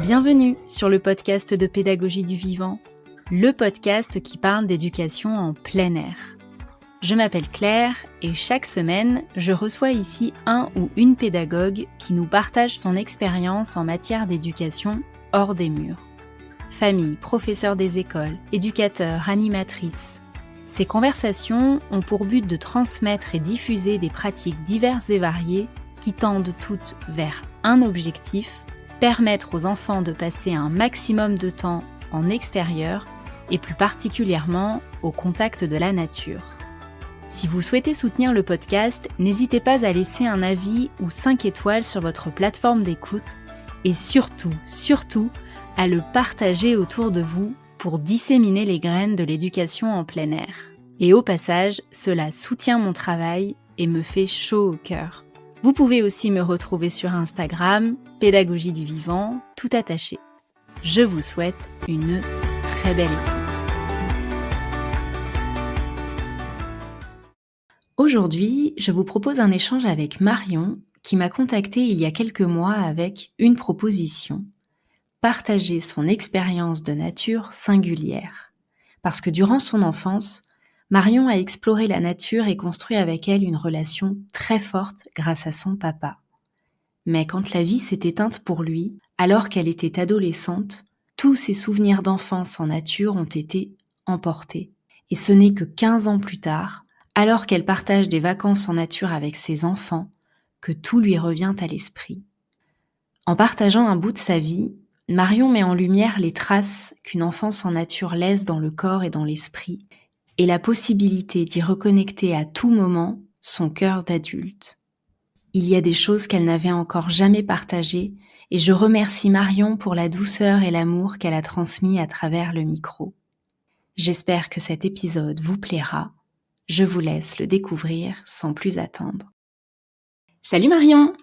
Bienvenue sur le podcast de Pédagogie du Vivant, le podcast qui parle d'éducation en plein air. Je m'appelle Claire et chaque semaine, je reçois ici un ou une pédagogue qui nous partage son expérience en matière d'éducation hors des murs. Famille, professeurs des écoles, éducateurs, animatrices. Ces conversations ont pour but de transmettre et diffuser des pratiques diverses et variées qui tendent toutes vers un objectif: permettre aux enfants de passer un maximum de temps en extérieur et plus particulièrement au contact de la nature. Si vous souhaitez soutenir le podcast, n'hésitez pas à laisser un avis ou 5 étoiles sur votre plateforme d'écoute et surtout, à le partager autour de vous pour disséminer les graines de l'éducation en plein air. Et au passage, cela soutient mon travail et me fait chaud au cœur. Vous pouvez aussi me retrouver sur Instagram, Pédagogie du Vivant, tout attaché. Je vous souhaite une très belle écoute. Aujourd'hui, je vous propose un échange avec Marion, qui m'a contactée il y a quelques mois avec une proposition: partager son expérience de nature singulière. Parce que durant son enfance, Marion a exploré la nature et construit avec elle une relation très forte grâce à son papa. Mais quand la vie s'est éteinte pour lui, alors qu'elle était adolescente, tous ses souvenirs d'enfance en nature ont été emportés. Et ce n'est que 15 ans plus tard, alors qu'elle partage des vacances en nature avec ses enfants, que tout lui revient à l'esprit. En partageant un bout de sa vie, Marion met en lumière les traces qu'une enfance en nature laisse dans le corps et dans l'esprit, et la possibilité d'y reconnecter à tout moment son cœur d'adulte. Il y a des choses qu'elle n'avait encore jamais partagées, et je remercie Marion pour la douceur et l'amour qu'elle a transmis à travers le micro. J'espère que cet épisode vous plaira. Je vous laisse le découvrir sans plus attendre. Salut Marion!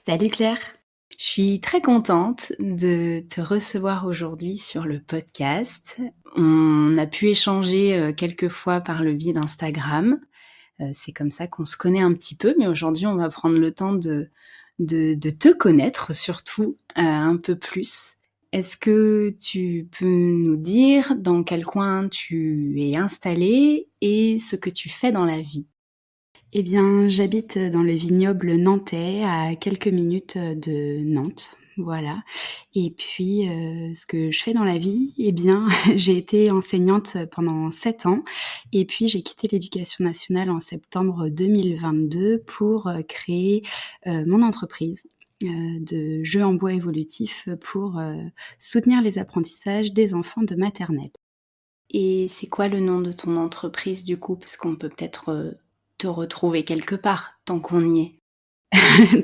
Salut Claire! Je suis très contente de te recevoir aujourd'hui sur le podcast. On a pu échanger quelques fois par le biais d'Instagram. C'est comme ça qu'on se connaît un petit peu, mais aujourd'hui on va prendre le temps de te connaître surtout un peu plus. Est-ce que tu peux nous dire dans quel coin tu es installée et ce que tu fais dans la vie? Eh bien, j'habite dans le vignoble nantais, à quelques minutes de Nantes, voilà. Et puis, ce que je fais dans la vie, eh bien, j'ai été enseignante pendant 7 ans et puis j'ai quitté l'éducation nationale en septembre 2022 pour créer mon entreprise de jeux en bois évolutifs pour soutenir les apprentissages des enfants de maternelle. Et c'est quoi le nom de ton entreprise du coup? Parce qu'on peut peut-être te retrouver quelque part, tant qu'on y est.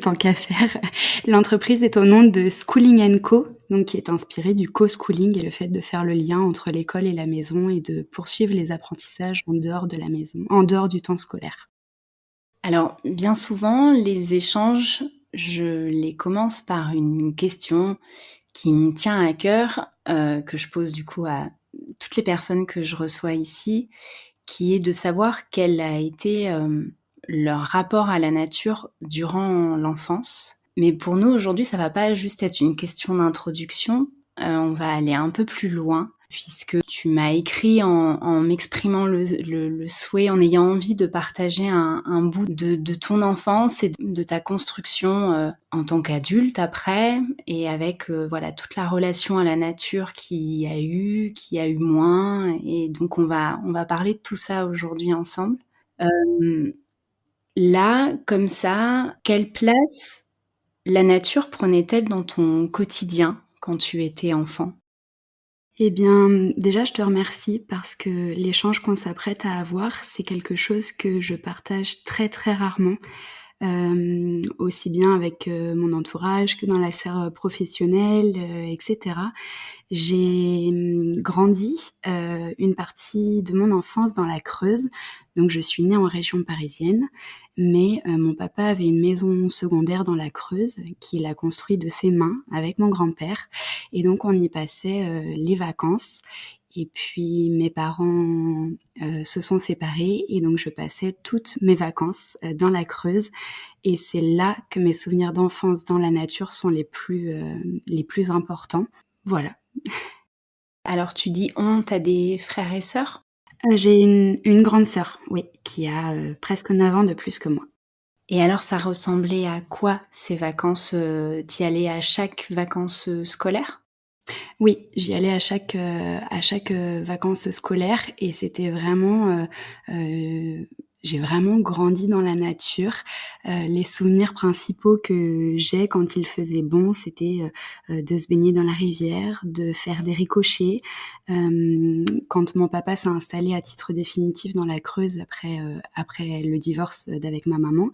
Tant qu'à faire. L'entreprise est au nom de Schooling & Co, donc qui est inspiré du co-schooling et le fait de faire le lien entre l'école et la maison et de poursuivre les apprentissages en dehors de la maison, en dehors du temps scolaire. Alors, bien souvent, les échanges, je les commence par une question qui me tient à cœur, que je pose du coup à toutes les personnes que je reçois ici, qui est de savoir quel a été leur rapport à la nature durant l'enfance. Mais pour nous, aujourd'hui, ça va pas juste être une question d'introduction, on va aller un peu plus loin, puisque tu m'as écrit en m'exprimant le souhait, en ayant envie de partager un bout de ton enfance et de ta construction en tant qu'adulte après, et avec voilà toute la relation à la nature qu'il y a eu moins, et donc on va parler de tout ça aujourd'hui ensemble. Là, comme ça, quelle place la nature prenait-elle dans ton quotidien quand tu étais enfant? Eh bien, déjà, je te remercie parce que l'échange qu'on s'apprête à avoir, c'est quelque chose que je partage très, très rarement. Aussi bien avec mon entourage que dans la sphère professionnelle, et cetera. J'ai grandi une partie de mon enfance dans la Creuse, donc je suis née en région parisienne, mais mon papa avait une maison secondaire dans la Creuse qu'il a construit de ses mains avec mon grand-père, et donc on y passait les vacances. Et puis mes parents se sont séparés et donc je passais toutes mes vacances dans la Creuse et c'est là que mes souvenirs d'enfance dans la nature sont les plus importants. Voilà. Alors tu dis on, t'as des frères et sœurs? J'ai une grande sœur, oui, qui a, presque 9 ans de plus que moi. Et alors ça ressemblait à quoi ces vacances? Tu y allais à chaque vacances, scolaires? Oui, j'y allais à chaque vacances scolaires et c'était vraiment, j'ai vraiment grandi dans la nature. Les souvenirs principaux que j'ai quand il faisait bon, c'était, de se baigner dans la rivière, de faire des ricochets. Quand mon papa s'est installé à titre définitif dans la Creuse après le divorce d'avec ma maman,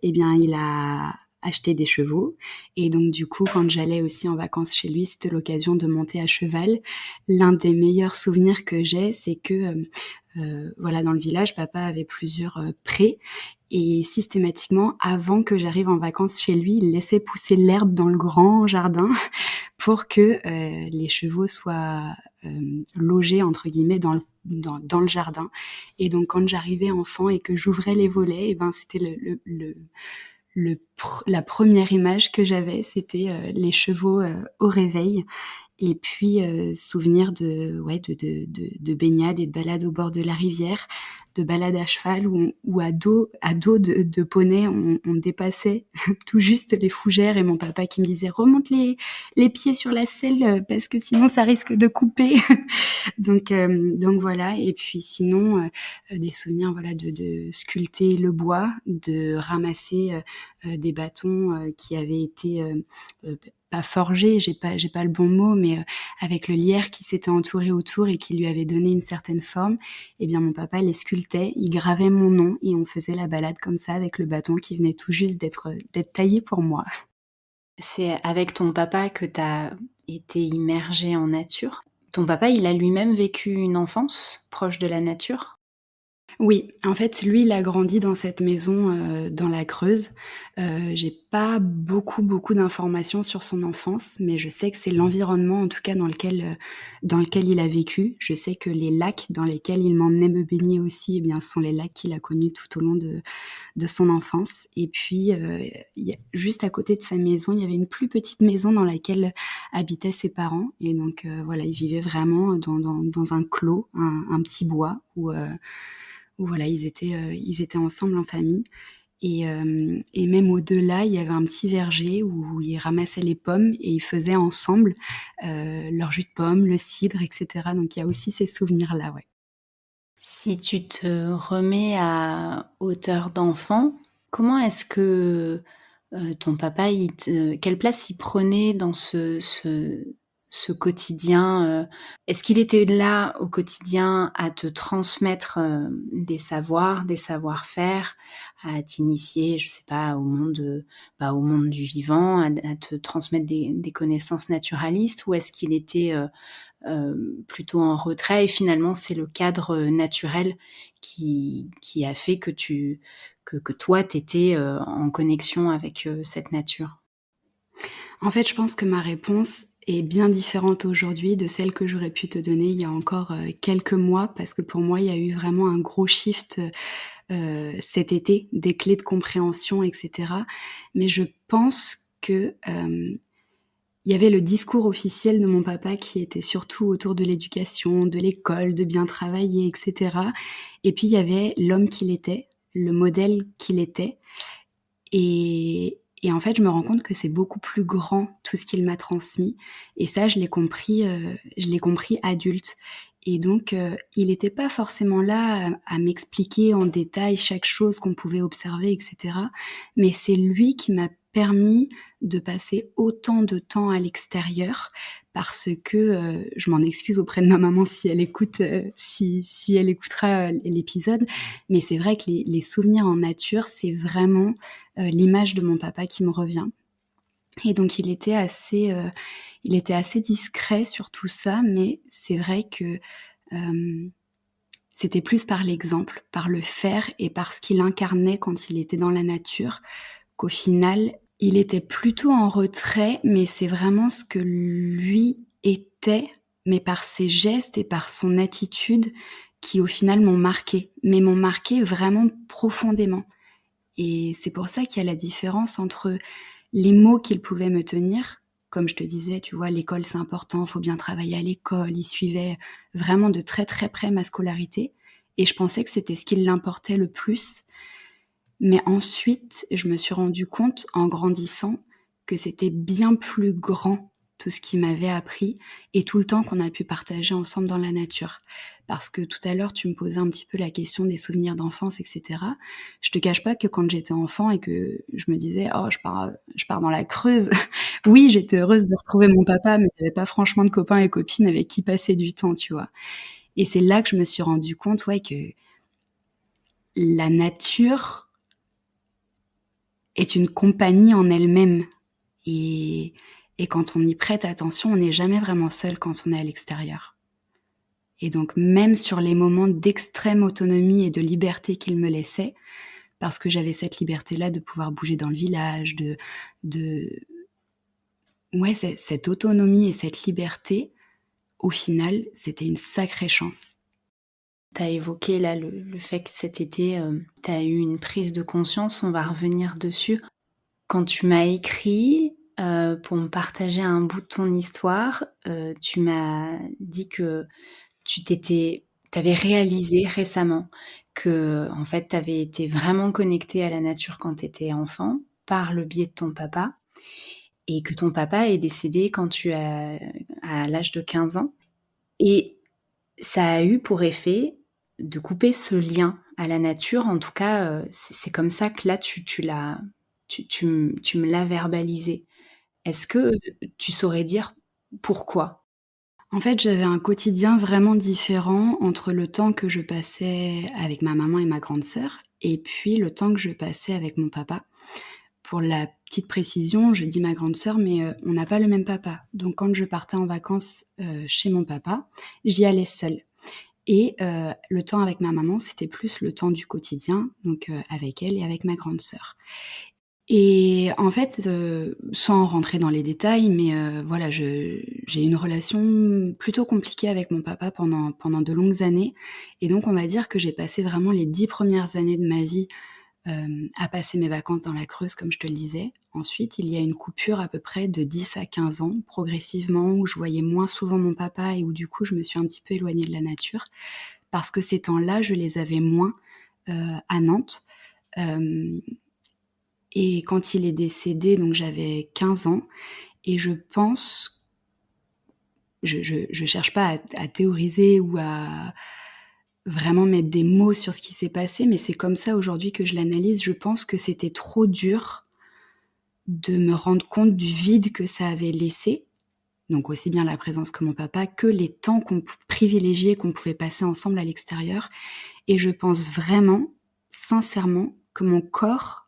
eh bien, il a acheté des chevaux et donc du coup, quand j'allais aussi en vacances chez lui, c'était l'occasion de monter à cheval. L'un des meilleurs souvenirs que j'ai, c'est que, voilà, dans le village, papa avait plusieurs, prés et systématiquement, avant que j'arrive en vacances chez lui, il laissait pousser l'herbe dans le grand jardin pour que, les chevaux soient, «logés» entre guillemets dans le jardin et donc quand j'arrivais enfant et que j'ouvrais les volets et ben, c'était la première image que j'avais, c'était, les chevaux, au réveil et puis, souvenir de baignade et de balade au bord de la rivière, de balade à cheval ou à dos de poney, on dépassait tout juste les fougères et mon papa qui me disait: «Remonte les pieds sur la selle, parce que sinon ça risque de couper». Donc voilà et puis sinon, des souvenirs, voilà, de sculpter le bois, de ramasser, des bâtons, qui avaient été, pas forgés, j'ai pas le bon mot, mais avec le lierre qui s'était entouré autour et qui lui avait donné une certaine forme, eh bien mon papa les sculptait, il gravait mon nom et on faisait la balade comme ça avec le bâton qui venait tout juste d'être taillé pour moi. C'est avec ton papa que tu as été immergée en nature? Ton papa, il a lui-même vécu une enfance proche de la nature? Oui, en fait, lui, il a grandi dans cette maison, dans la Creuse. J'ai pas beaucoup d'informations sur son enfance, mais je sais que c'est l'environnement, en tout cas, dans lequel il a vécu. Je sais que les lacs dans lesquels il m'emmenait me baigner aussi, eh bien, sont les lacs qu'il a connus tout au long de son enfance et puis, il y a juste à côté de sa maison, il y avait une plus petite maison dans laquelle habitaient ses parents et donc, voilà, ils vivaient vraiment dans un clos, un petit bois où voilà, ils étaient ensemble en famille et même au-delà, il y avait un petit verger où ils ramassaient les pommes et ils faisaient ensemble, leur jus de pomme, le cidre et cetera. Donc il y a aussi ces souvenirs-là, ouais. Si tu te remets à hauteur d'enfant, comment est-ce que, ton papa, quelle place il prenait dans ce quotidien, Est-ce qu'il était là au quotidien à te transmettre, des savoirs, des savoir-faire, à t'initier, je sais pas, au monde du vivant, à te transmettre des connaissances naturalistes? Ou est-ce qu'il était, plutôt en retrait et finalement c'est le cadre, naturel qui a fait que toi tu étais, en connexion avec, cette nature? En fait, je pense que ma réponse est bien différente aujourd'hui de celle que j'aurais pu te donner il y a encore, quelques mois parce que pour moi, il y a eu vraiment un gros shift, cet été, des clés de compréhension et cetera. Mais je pense que, il y avait le discours officiel de mon papa qui était surtout autour de l'éducation, de l'école, de bien travailler et cetera. Et puis il y avait l'homme qu'il était, le modèle qu'il était et en fait, je me rends compte que c'est beaucoup plus grand tout ce qu'il m'a transmis et ça, je l'ai compris adulte et donc il était pas forcément là à m'expliquer en détail chaque chose qu'on pouvait observer et cetera, mais c'est lui qui m'a permis de passer autant de temps à l'extérieur parce que, je m'en excuse auprès de ma maman si elle écoute, si elle écoutera, l'épisode, mais c'est vrai que les souvenirs en nature, c'est vraiment, l'image de mon papa qui me revient et donc il était assez discret sur tout ça, mais c'est vrai que, hem, c'était plus par l'exemple, par le faire et par ce qu'il incarnait quand il était dans la nature, qu'au final, il était plutôt en retrait, mais c'est vraiment ce que lui était mais par ses gestes et par son attitude qui, au final, m'ont marquée, mais m'ont marquée vraiment profondément. Et c'est pour ça qu'il y a la différence entre les mots qu'il pouvait me tenir. Comme je te disais, tu vois, l'école c'est important, faut bien travailler à l'école. Il suivait vraiment de très très près ma scolarité et je pensais que c'était ce qui l'importait le plus. Mais ensuite, je me suis rendu compte en grandissant que c'était bien plus grand tout ce qu'il m'avait appris et tout le temps qu'on a pu partager ensemble dans la nature. Parce que tout à l'heure, tu me posais un petit peu la question des souvenirs d'enfance, etc. Je te cache pas que quand j'étais enfant et que je me disais: «Oh, je pars dans la Creuse», oui, j'étais heureuse de retrouver mon papa, mais il y avait pas franchement de copains et copines avec qui passer du temps, tu vois? Et c'est là que je me suis rendu compte, ouais, que la nature est une compagnie en elle-même et quand on y prête attention, on n'est jamais vraiment seul quand on est à l'extérieur. Et donc même sur les moments d'extrême autonomie et de liberté qu'il me laissait, parce que j'avais cette liberté-là de pouvoir bouger dans le village, de ouais, cette autonomie et cette liberté, au final, c'était une sacrée chance. Tu as évoqué là le fait que cet été, tu as eu une prise de conscience, on va revenir dessus. Quand tu m'as écrit, pour me partager un bout de ton histoire, tu m'as dit que tu avais réalisé récemment que, en fait, tu avais été vraiment connectée à la nature quand tu étais enfant, par le biais de ton papa et que ton papa est décédé quand tu as à l'âge de 15 ans et ça a eu pour effet de couper ce lien à la nature. En tout cas, c'est comme ça que là tu me l'as verbalisé. Est-ce que tu saurais dire pourquoi? En fait, j'avais un quotidien vraiment différent entre le temps que je passais avec ma maman et ma grande sœur et puis le temps que je passais avec mon papa. Pour la petite précision, je dis ma grande sœur, mais on n'a pas le même papa. Donc quand je partais en vacances, chez mon papa, j'y allais seule et le temps avec ma maman, c'était plus le temps du quotidien, donc avec elle et avec ma grande sœur. Et en fait, sans rentrer dans les détails, mais voilà, j'ai eu une relation plutôt compliquée avec mon papa pendant de longues années et donc on va dire que j'ai passé vraiment les 10 premières années de ma vie, à passer mes vacances dans la Creuse, comme je te le disais. Ensuite, il y a une coupure à peu près de 10 à 15 ans, progressivement, où je voyais moins souvent mon papa et où du coup, je me suis un petit peu éloignée de la nature parce que ces temps-là, je les avais moins, à Nantes. Hem Et quand il est décédé, donc j'avais 15 ans et je pense je cherche pas à théoriser ou à vraiment mettre des mots sur ce qui s'est passé, mais c'est comme ça aujourd'hui que je l'analyse. Je pense que c'était trop dur de me rendre compte du vide que ça avait laissé, donc aussi bien la présence que mon papa, que les temps privilégiés qu'on pouvait passer ensemble à l'extérieur et je pense vraiment, sincèrement, que mon corps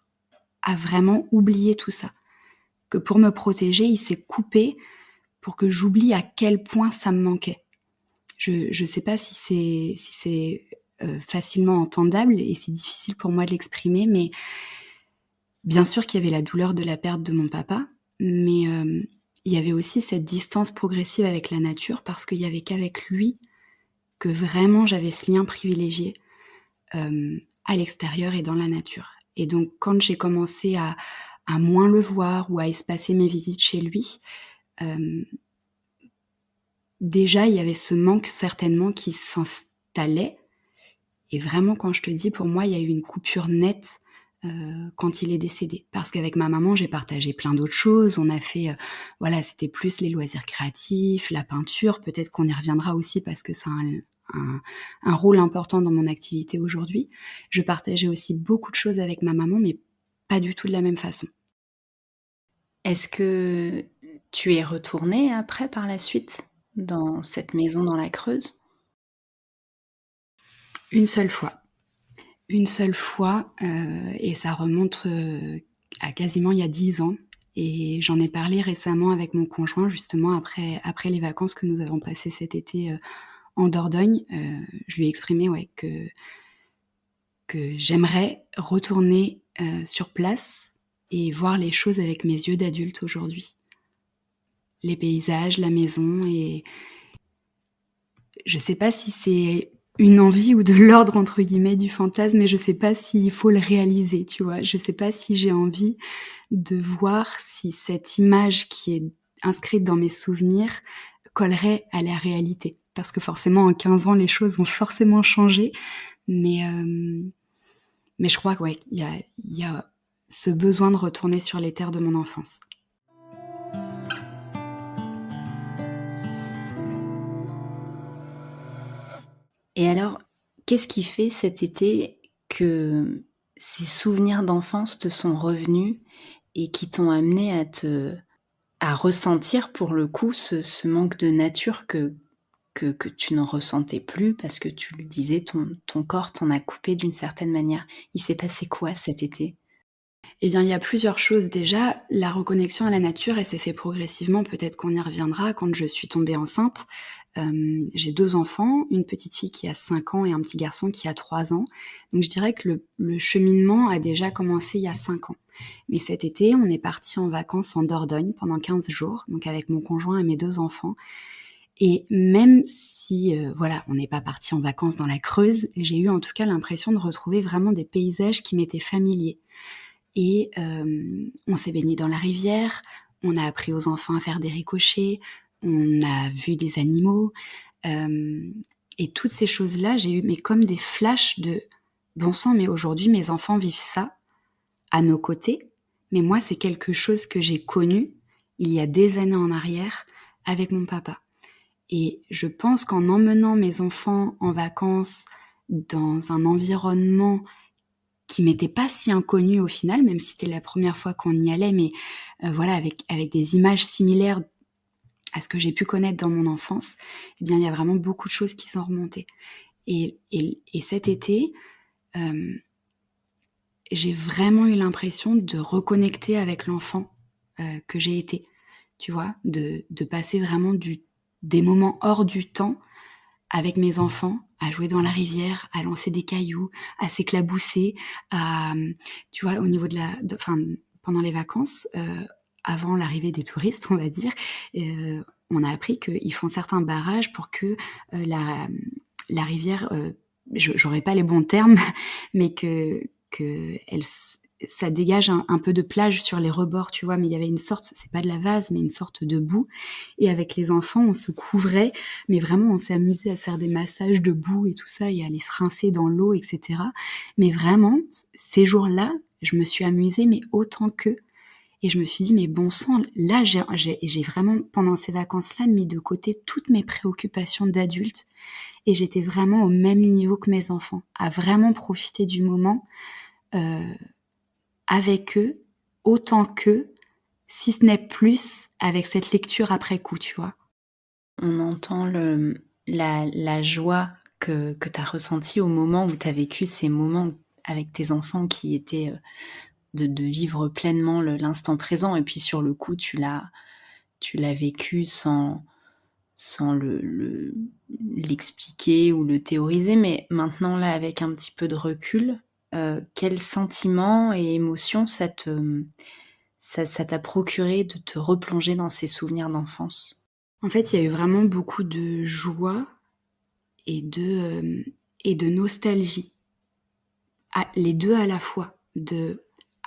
a vraiment oublié tout ça. Que pour me protéger, il s'est coupé pour que j'oublie à quel point ça me manquait. Je sais pas si c'est facilement entendable et c'est difficile pour moi de l'exprimer, mais bien sûr qu'il y avait la douleur de la perte de mon papa, mais il y avait aussi cette distance progressive avec la nature parce qu'il y avait qu'avec lui que vraiment j'avais ce lien privilégié, à l'extérieur et dans la nature. Et donc quand j'ai commencé à moins le voir ou à espacer mes visites chez lui, hem, déjà il y avait ce manque certainement qui s'installait et vraiment quand je te dis pour moi il y a eu une coupure nette, quand il est décédé. Parce qu'avec ma maman, j'ai partagé plein d'autres choses. On a fait, voilà, c'était plus les loisirs créatifs, la peinture, peut-être qu'on y reviendra aussi parce que ça a un rôle important dans mon activité aujourd'hui. Je partageais aussi beaucoup de choses avec ma maman, mais pas du tout de la même façon. Est-ce que tu es retournée après par la suite dans cette maison dans la Creuse? Une seule fois. Une seule fois, et ça remonte, à quasiment il y a 10 ans et j'en ai parlé récemment avec mon conjoint justement après les vacances que nous avons passées cet été, en Dordogne. Je lui ai exprimé, ouais, que j'aimerais retourner, sur place et voir les choses avec mes yeux d'adulte aujourd'hui. Les paysages, la maison je sais pas si c'est une envie ou de l'ordre entre guillemets du fantasme, mais je sais pas s'il faut le réaliser, tu vois? Je sais pas si j'ai envie de voir si cette image qui est inscrite dans mes souvenirs collerait à la réalité. Parce que forcément, en 15 ans, les choses vont forcément changer, mais mais je crois que ouais, il y a ce besoin de retourner sur les terres de mon enfance. Et alors, qu'est-ce qui fait cet été que ces souvenirs d'enfance te sont revenus et qui t'ont amené à ressentir pour le coup ce manque de nature que tu ne ressentais plus parce que tu le disais, ton corps t'en a coupé d'une certaine manière. Il s'est passé quoi cet été? Eh bien, il y a plusieurs choses. Déjà, la reconnexion à la nature, elle s'est fait progressivement, peut-être qu'on y reviendra, quand je suis tombée enceinte. J'ai 2 enfants, une petite fille qui a 5 ans et un petit garçon qui a 3 ans. Donc je dirais que le cheminement a déjà commencé il y a 5 ans. Mais cet été, on est partis en vacances en Dordogne pendant 15 jours, donc avec mon conjoint et mes 2 enfants. Et même si, voilà, on n'est pas partis en vacances dans la Creuse, j'ai eu en tout cas l'impression de retrouver vraiment des paysages qui m'étaient familiers. Et on s'est baigné dans la rivière, on a appris aux enfants à faire des ricochets, on a vu des animaux, hem et toutes ces choses-là, j'ai eu mais comme des flashs de: «Bon sang, mais aujourd'hui mes enfants vivent ça, à nos côtés, mais moi c'est quelque chose que j'ai connu, il y a des années en arrière, avec mon papa». Et je pense qu'en emmenant mes enfants en vacances dans un environnement qui m'était pas si inconnu au final, même si c'était la première fois qu'on y allait, mais voilà, avec des images similaires à ce que j'ai pu connaître dans mon enfance, eh bien, il y a vraiment beaucoup de choses qui sont remontées. Et cet été, hem, j'ai vraiment eu l'impression de reconnecter avec l'enfant, que j'ai été, tu vois? De passer vraiment des moments hors du temps avec mes enfants, à jouer dans la rivière, à lancer des cailloux, à s'éclabousser, à, tu vois, au niveau enfin, pendant les vacances, avant l'arrivée des touristes, on va dire, on a appris qu'ils font certains barrages pour que, la rivière, j'aurais pas les bons termes, mais qu'elle s ça dégage un peu de plage sur les rebords, tu vois? Mais il y avait une sorte, c'est pas de la vase, mais une sorte de boue, et avec les enfants, on se couvrait, mais vraiment on s'est amusé à se faire des massages de boue et tout ça et à aller se rincer dans l'eau et cetera. Mais vraiment, ces jours-là, je me suis amusée, mais autant qu'eux, et je me suis dit: «Mais bon sang, là, j'ai vraiment, pendant ces vacances-là, mis de côté toutes mes préoccupations d'adulte et j'étais vraiment au même niveau que mes enfants, à vraiment profiter du moment, heu, avec eux, autant qu'eux, si ce n'est plus, avec cette lecture après coup», tu vois? On entend la joie que tu as ressentie au moment où tu as vécu ces moments avec tes enfants qui étaient, de vivre pleinement l'instant présent et puis sur le coup tu l'as vécu sans l'expliquer ou le théoriser, mais maintenant là, avec un petit peu de recul, quels sentiments et émotions ça t'a procuré de te replonger dans ces souvenirs d'enfance? En fait, il y a eu vraiment beaucoup de joie et de nostalgie. Les 2 à la fois.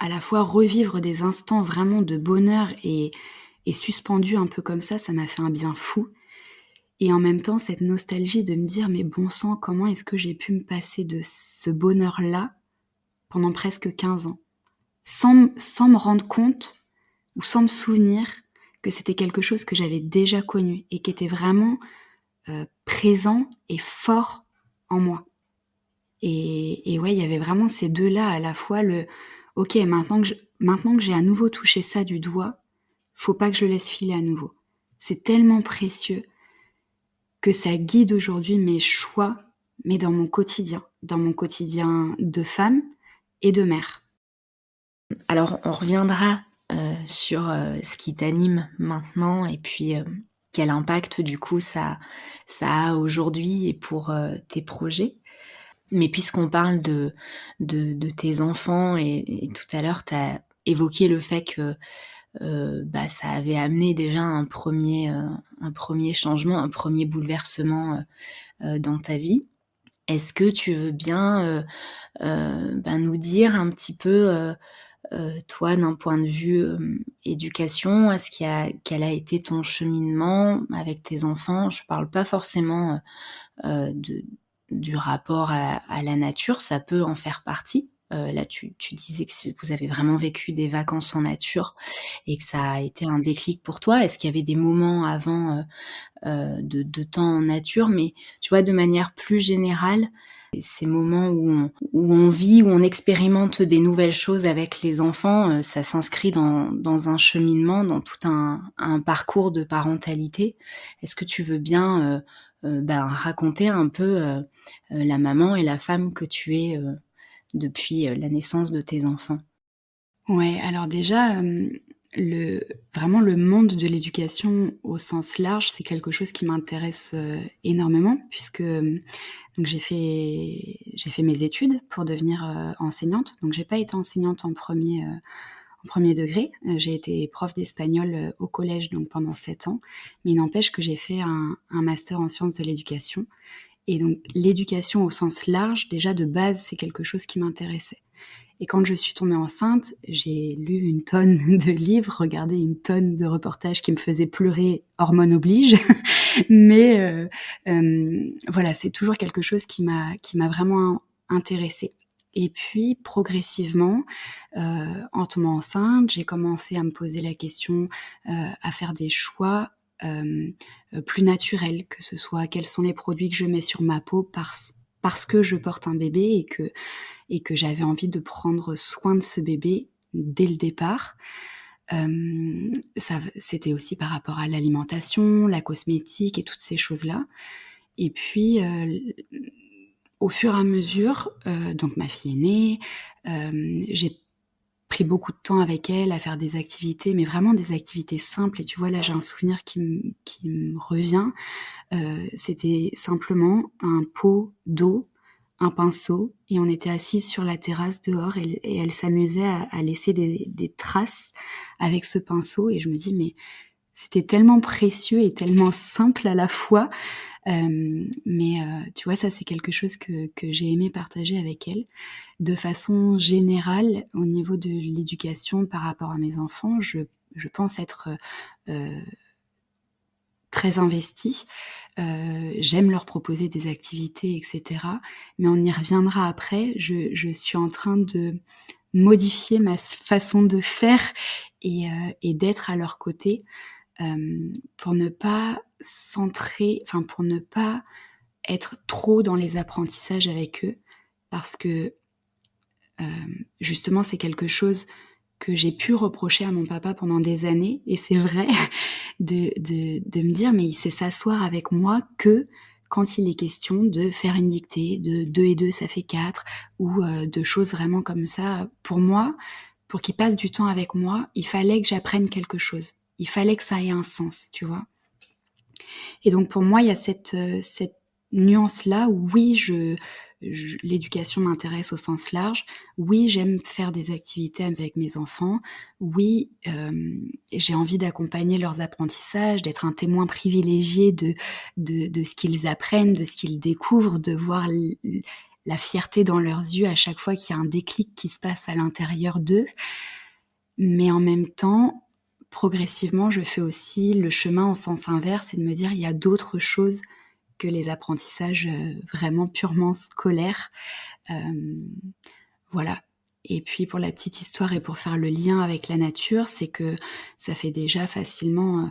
À la fois revivre des instants vraiment de bonheur et suspendu un peu comme ça m'a fait un bien fou, et en même temps cette nostalgie de me dire: «Mais bon sang, comment est-ce que j'ai pu me passer de ce bonheur-là pendant presque 15 ans?» Sans me rendre compte ou sans me souvenir que c'était quelque chose que j'avais déjà connu et qui était vraiment, présent et fort en moi. Et ouais, il y avait vraiment ces 2 là, à la fois le: «OK, maintenant que j'ai à nouveau touché ça du doigt, faut pas que je le laisse filer à nouveau». C'est tellement précieux que ça guide aujourd'hui mes choix, mais dans mon quotidien de femme et de mère. Alors on reviendra, sur, ce qui t'anime maintenant et puis, quel impact du coup ça a aujourd'hui et pour, tes projets. Mais puisqu'on parle de tes enfants et tout à l'heure tu as évoqué le fait que, ça avait amené déjà un premier changement, un premier bouleversement, dans ta vie. Est-ce que tu veux bien, nous dire un petit peu, toi, d'un point de vue, éducation, quel a été ton cheminement avec tes enfants? Je parle pas forcément, de du rapport à la nature, ça peut en faire partie. Là, tu disais que vous avez vraiment vécu des vacances en nature et que ça a été un déclic pour toi. Est-ce qu'il y avait des moments avant, de temps en nature? Mais tu vois, de manière plus générale, ces moments où on vit, où on expérimente des nouvelles choses avec les enfants, ça s'inscrit dans un cheminement, dans tout un parcours de parentalité. Est-ce que tu veux bien, raconter un peu, la maman et la femme que tu es, depuis, la naissance de tes enfants? Ouais, alors déjà, vraiment le monde de l'éducation au sens large, c'est quelque chose qui m'intéresse, énormément puisque, donc j'ai fait mes études pour devenir, enseignante. Donc j'ai pas été enseignante en 1er degré. J'ai été prof d'espagnol, au collège, donc pendant 7 ans. Mais il n'empêche que j'ai fait un master en sciences de l'éducation et donc l'éducation au sens large, déjà de base, c'est quelque chose qui m'intéressait. Et quand je suis tombée enceinte, j'ai lu une tonne de livres, regardé une tonne de reportages qui me faisaient pleurer, hormones oblige. Mais voilà, c'est toujours quelque chose qui m'a vraiment intéressée. Et puis progressivement, en tombant enceinte, j'ai commencé à me poser la question, à faire des choix, plus naturels, que ce soit quels sont les produits que je mets sur ma peau parce que je porte un bébé et que j'avais envie de prendre soin de ce bébé dès le départ. C'était aussi par rapport à l'alimentation, la cosmétique et toutes ces choses-là. Et puis, au fur et à mesure, donc ma fille est née, j'ai pris beaucoup de temps avec elle à faire des activités, mais vraiment des activités simples. Et tu vois, là, j'ai un souvenir qui me revient. C'était simplement un pot d'eau, un pinceau, et on était assises sur la terrasse dehors et elle s'amusait à laisser des traces avec ce pinceau. Et je me dis, mais c'était tellement précieux et tellement simple à la fois. Mais tu vois, ça, c'est quelque chose que j'ai aimé partager avec elle. De façon générale, au niveau de l'éducation par rapport à mes enfants, je pense être très investie. J'aime leur proposer des activités, et cetera. Mais on y reviendra après. Je suis en train de modifier ma façon de faire et d'être à leur côté, pour ne pas pour ne pas être trop dans les apprentissages avec eux. Parce que, justement, c'est quelque chose que j'ai pu reprocher à mon papa pendant des années, et c'est vrai, de me dire: «Mais il sait s'asseoir avec moi que quand il est question de faire une dictée, de 2 et 2 ça fait 4 ou de choses vraiment comme ça». Pour moi, pour qu'il passe du temps avec moi, il fallait que j'apprenne quelque chose. Il fallait que ça ait un sens, tu vois? Et donc pour moi, il y a cette nuance-là où oui, l'éducation m'intéresse au sens large. Oui, j'aime faire des activités avec mes enfants. Oui, j'ai envie d'accompagner leurs apprentissages, d'être un témoin privilégié de ce qu'ils apprennent, de ce qu'ils découvrent, de voir la fierté dans leurs yeux à chaque fois qu'il y a un déclic qui se passe à l'intérieur d'eux. Mais en même temps, progressivement, je fais aussi le chemin en sens inverse et de me dire: «Il y a d'autres choses que les apprentissages, vraiment purement scolaires». Hem, voilà. Et puis pour la petite histoire et pour faire le lien avec la nature, c'est que ça fait déjà facilement,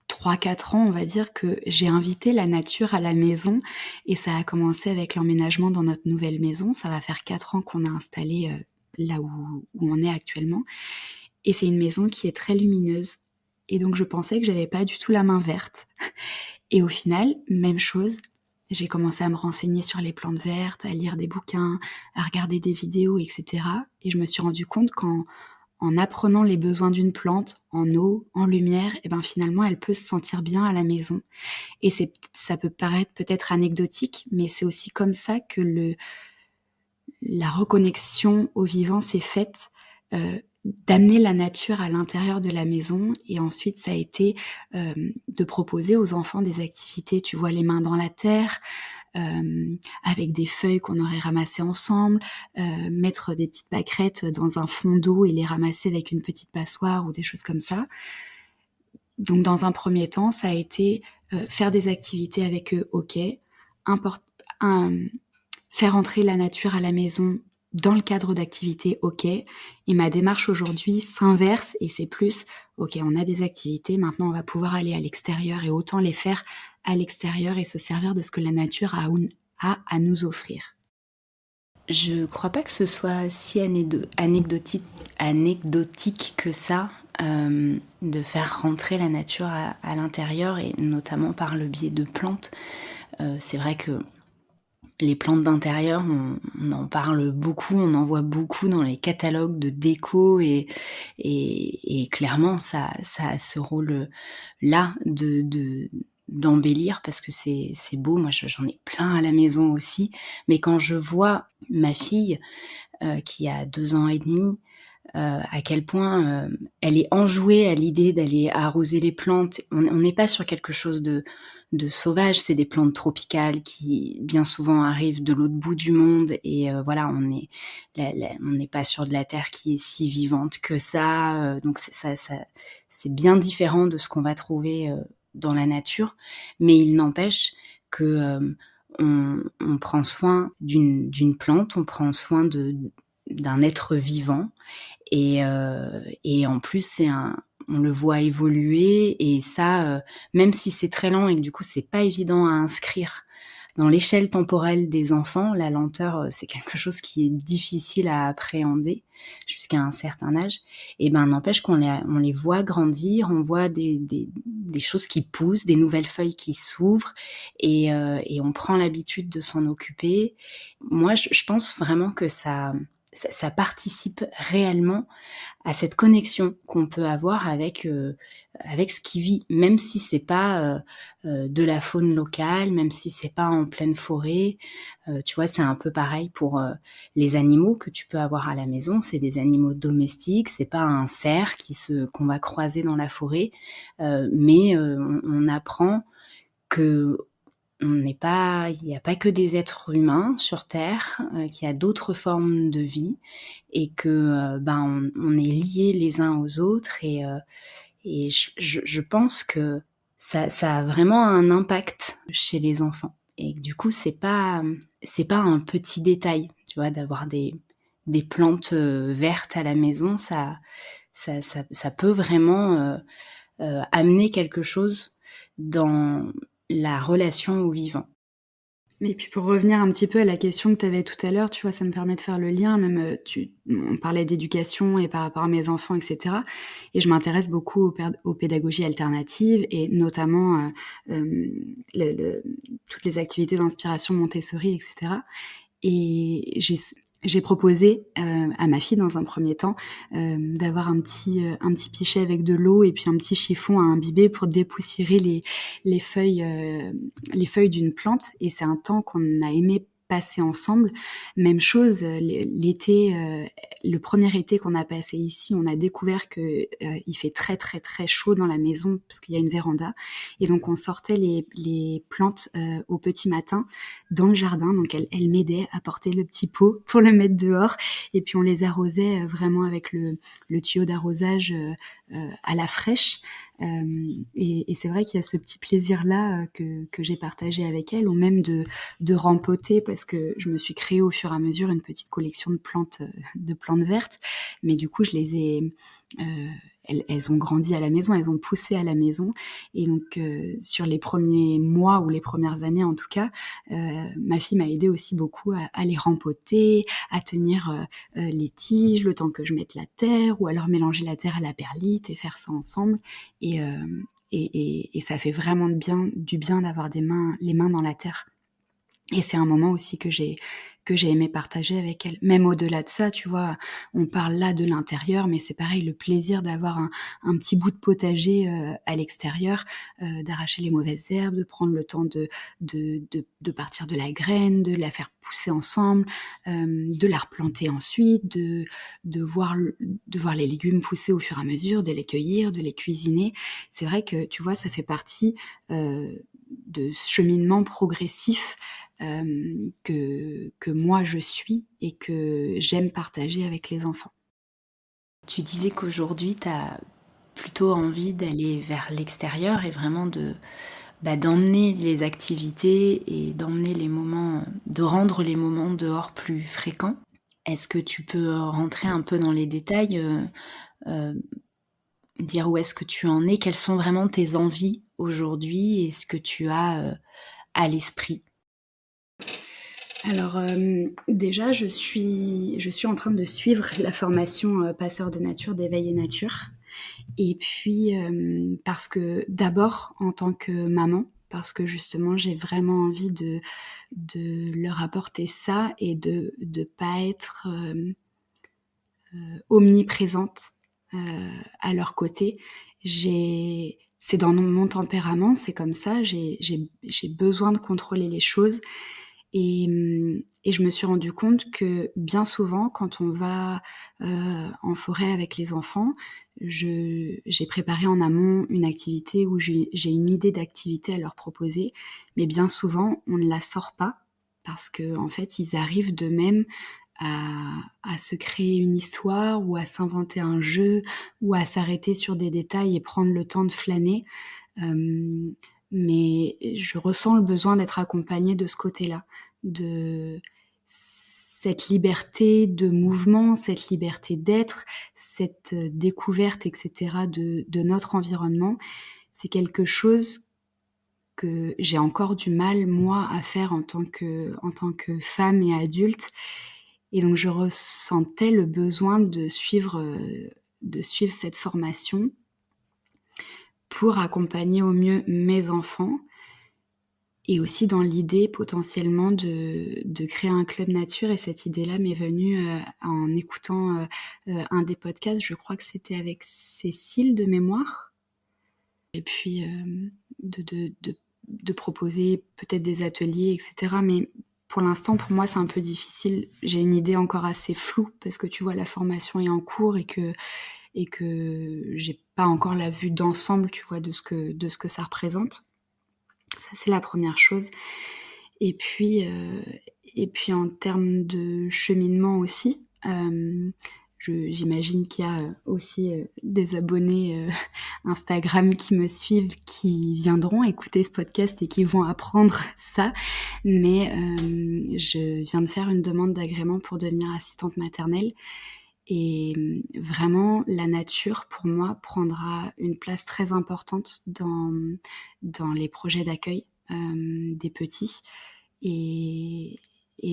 3-4 ans, on va dire, que j'ai invité la nature à la maison et ça a commencé avec l'emménagement dans notre nouvelle maison. Ça va faire 4 ans qu'on a installé, là où on est actuellement. Et c'est une maison qui est très lumineuse et donc je pensais que j'avais pas du tout la main verte et au final, même chose, j'ai commencé à me renseigner sur les plantes vertes, à lire des bouquins, à regarder des vidéos et cetera, et je me suis rendu compte qu'en apprenant les besoins d'une plante, en eau, en lumière, et ben, finalement, elle peut se sentir bien à la maison. Et ça peut paraître peut-être anecdotique, mais c'est aussi comme ça que la reconnexion au vivant s'est faite. d'amener la nature à l'intérieur de la maison et ensuite ça a été, de proposer aux enfants des activités, tu vois? Les mains dans la terre, avec des feuilles qu'on aurait ramassées ensemble, mettre des petites pâquerettes dans un fond d'eau et les ramasser avec une petite passoire ou des choses comme ça. Donc dans un premier temps, ça a été, faire des activités avec eux, OK. Import hem, Faire entrer la nature à la maison dans le cadre d'activités, OK. Et ma démarche aujourd'hui s'inverse et c'est plus: «OK, on a des activités, maintenant on va pouvoir aller à l'extérieur et autant les faire à l'extérieur et se servir de ce que la nature a à nous offrir». Je crois pas que ce soit si anecdotique que ça, de faire rentrer la nature à l'intérieur et notamment par le biais de plantes. C'est vrai que les plantes d'intérieur, on en parle beaucoup, on en voit beaucoup dans les catalogues de déco et clairement ça a ce rôle-là d'embellir parce que c'est beau. Moi j'en ai plein à la maison aussi, mais quand je vois ma fille, qui a 2 ans et demi, à quel point, elle est enjouée à l'idée d'aller arroser les plantes. On n'est pas sur quelque chose de sauvage, c'est des plantes tropicales qui, bien souvent, arrivent de l'autre bout du monde et voilà, on n'est pas sur de la terre qui est si vivante que ça, donc c'est bien différent de ce qu'on va trouver, dans la nature. Mais il n'empêche que, on prend soin d'une plante, on prend soin d'un être vivant et en plus on le voit évoluer et ça, même si c'est très lent et que du coup c'est pas évident à inscrire dans l'échelle temporelle des enfants, la lenteur, c'est quelque chose qui est difficile à appréhender jusqu'à un certain âge et ben, n'empêche on les voit grandir, on voit des choses qui poussent, des nouvelles feuilles qui s'ouvrent et on prend l'habitude de s'en occuper. Moi, je pense vraiment que ça participe réellement à cette connexion qu'on peut avoir avec ce qui vit, même si c'est pas, de la faune locale, même si c'est pas en pleine forêt. Tu vois, c'est un peu pareil pour, les animaux que tu peux avoir à la maison. C'est des animaux domestiques, c'est pas un cerf qu'on va croiser dans la forêt, mais on apprend que il n'y a pas que des êtres humains sur terre, qu'il y a d'autres formes de vie et que, ben, on est liés les uns aux autres et je pense que ça a vraiment un impact chez les enfants et que du coup, c'est pas un petit détail, tu vois? D'avoir des plantes, vertes à la maison, ça peut vraiment, amener quelque chose dans la relation au vivant. Et puis pour revenir un petit peu à la question que tu avais tout à l'heure, tu vois, ça me permet de faire le lien même, on parlait d'éducation et par rapport à mes enfants et cetera et je m'intéresse beaucoup aux pédagogies alternatives et notamment, le toutes les activités d'inspiration Montessori et cetera et j'ai proposé, à ma fille dans un premier temps, d'avoir un petit pichet avec de l'eau et puis un petit chiffon à imbiber pour dépoussiérer les feuilles d'une plante et c'est un temps qu'on a aimé passer ensemble. Même chose, l'été, le premier été qu'on a passé ici, on a découvert que, il fait très, très, très chaud dans la maison parce qu'il y a une véranda et donc on sortait les plantes, au petit matin dans le jardin. Donc elle m'aidait à porter le petit pot pour le mettre dehors et puis on les arrosait, vraiment avec le tuyau d'arrosage, à la fraîche. Et c'est vrai qu'il y a ce petit plaisir-là, que j'ai partagé avec elle ou même de rempoter parce que je me suis créée au fur et à mesure une petite collection de plantes vertes. Mais du coup, je les ai, elles ont grandi à la maison, elles ont poussé à la maison et donc sur les premiers mois ou les premières années en tout cas, ma fille m'a aidée aussi beaucoup à les rempoter, à tenir, les tiges le temps que je mette la terre ou alors mélanger la terre à la perlite et faire ça ensemble et et ça fait vraiment du bien d'avoir les mains dans la terre et c'est un moment aussi que j'ai aimé partager avec elle. Même au-delà de ça, tu vois, on parle là de l'intérieur, mais c'est pareil, le plaisir d'avoir un petit bout de potager à l'extérieur, d'arracher les mauvaises herbes, de prendre le temps de partir de la graine, de la faire pousser ensemble, de la replanter ensuite, de voir les légumes pousser au fur et à mesure, de les cueillir, de les cuisiner. C'est vrai que, tu vois, ça fait partie de ce cheminement progressif que moi je suis et que j'aime partager avec les enfants. Tu disais qu'aujourd'hui, tu as plutôt envie d'aller vers l'extérieur et vraiment d'emmener les activités et d'emmener les moments, de rendre les moments dehors plus fréquents. Est-ce que tu peux rentrer un peu dans les détails, heu, dire où est-ce que tu en es? Quelles sont vraiment tes envies aujourd'hui et ce que tu as, à l'esprit? Alors, déjà je suis en train de suivre la formation, passeur de nature d'Éveil et Nature. Et puis, parce que d'abord en tant que maman, parce que justement j'ai vraiment envie de leur apporter ça et de pas être, omniprésente, à leur côté. C'est dans mon tempérament, c'est comme ça, j'ai besoin de contrôler les choses et je me suis rendu compte que bien souvent quand on va, en forêt avec les enfants, j'ai préparé en amont une activité où j'ai une idée d'activité à leur proposer, mais bien souvent on ne la sort pas parce qu'en fait ils arrivent d'eux-mêmes à se créer une histoire ou à s'inventer un jeu ou à s'arrêter sur des détails et prendre le temps de flâner. Hem, mais je ressens le besoin d'être accompagnée de ce côté-là, de cette liberté de mouvement, cette liberté d'être, cette, découverte et cetera de notre environnement. C'est quelque chose que j'ai encore du mal, moi, à faire en tant que femme et adulte et donc je ressentais le besoin de suivre cette formation pour accompagner au mieux mes enfants et aussi dans l'idée potentiellement de créer un club nature et cette idée-là m'est venue, en écoutant, un des podcasts, je crois que c'était avec Cécile de mémoire et puis, de proposer peut-être des ateliers et cetera mais pour l'instant, pour moi, c'est un peu difficile. J'ai une idée encore assez floue parce que tu vois, la formation est en cours et que j'ai pas encore la vue d'ensemble, tu vois, de ce que ça représente. Ça, c'est la première chose et puis en termes de cheminement aussi, j'imagine qu'il y a, aussi, des abonnés, Instagram qui me suivent, qui viendront écouter ce podcast et qui vont apprendre ça. Mais, je viens de faire une demande d'agrément pour devenir assistante maternelle et vraiment la nature pour moi prendra une place très importante dans les projets d'accueil, des petits et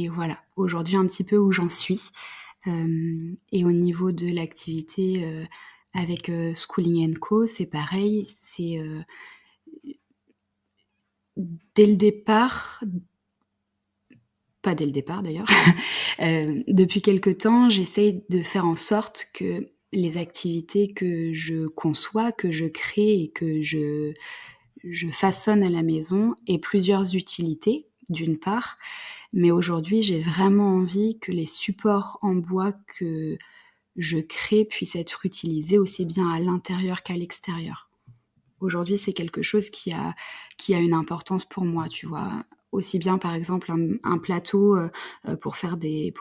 voilà, aujourd'hui un petit peu où j'en suis. Et au niveau de l'activité, avec, Schooling & Co, c'est pareil, c'est, dès le départ pas dès le départ d'ailleurs, depuis quelque temps, j'essaye de faire en sorte que les activités que je conçois, que je crée et que je façonne à la maison aient plusieurs utilités, d'une part, mais aujourd'hui, j'ai vraiment envie que les supports en bois que je crée puissent être utilisés aussi bien à l'intérieur qu'à l'extérieur. Aujourd'hui, c'est quelque chose qui a une importance pour moi, tu vois? Aussi bien, par exemple, un plateau, pour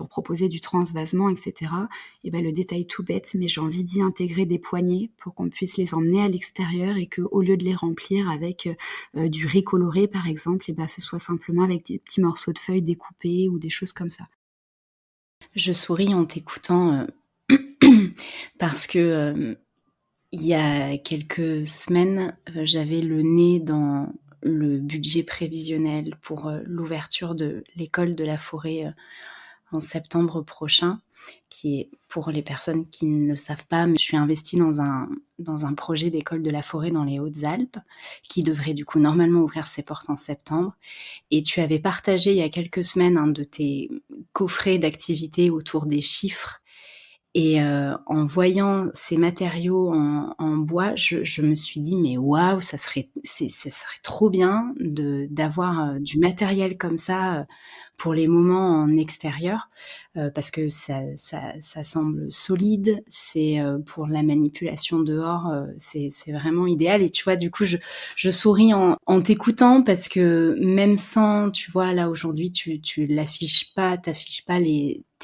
proposer du transvasement et cetera et bah, le détail tout bête, mais j'ai envie d'y intégrer des poignées pour qu'on puisse les emmener à l'extérieur et qu'au lieu de les remplir avec, du riz coloré, par exemple et bah, ce soit simplement avec des petits morceaux de feuilles découpés ou des choses comme ça. Je souris en t'écoutant, parce que, il y a quelques semaines, j'avais le nez dans le budget prévisionnel pour, l'ouverture de l'école de la forêt, en septembre prochain, qui est, pour les personnes qui ne le savent pas, mais je suis investie dans un projet d'école de la forêt dans les Hautes-Alpes, qui devrait du coup normalement ouvrir ses portes en septembre. Et tu avais partagé il y a quelques semaines un de tes coffrets d'activités autour des chiffres. Et en voyant ces matériaux en bois, je me suis dit: «Mais waouh, ça serait trop bien d'avoir, du matériel comme ça, pour les moments en extérieur». Parce que ça semble solide, c'est, pour la manipulation dehors, c'est vraiment idéal. Et tu vois, du coup, je souris en t'écoutant parce que même sans, tu vois, là, aujourd'hui, tu t'affiches pas tes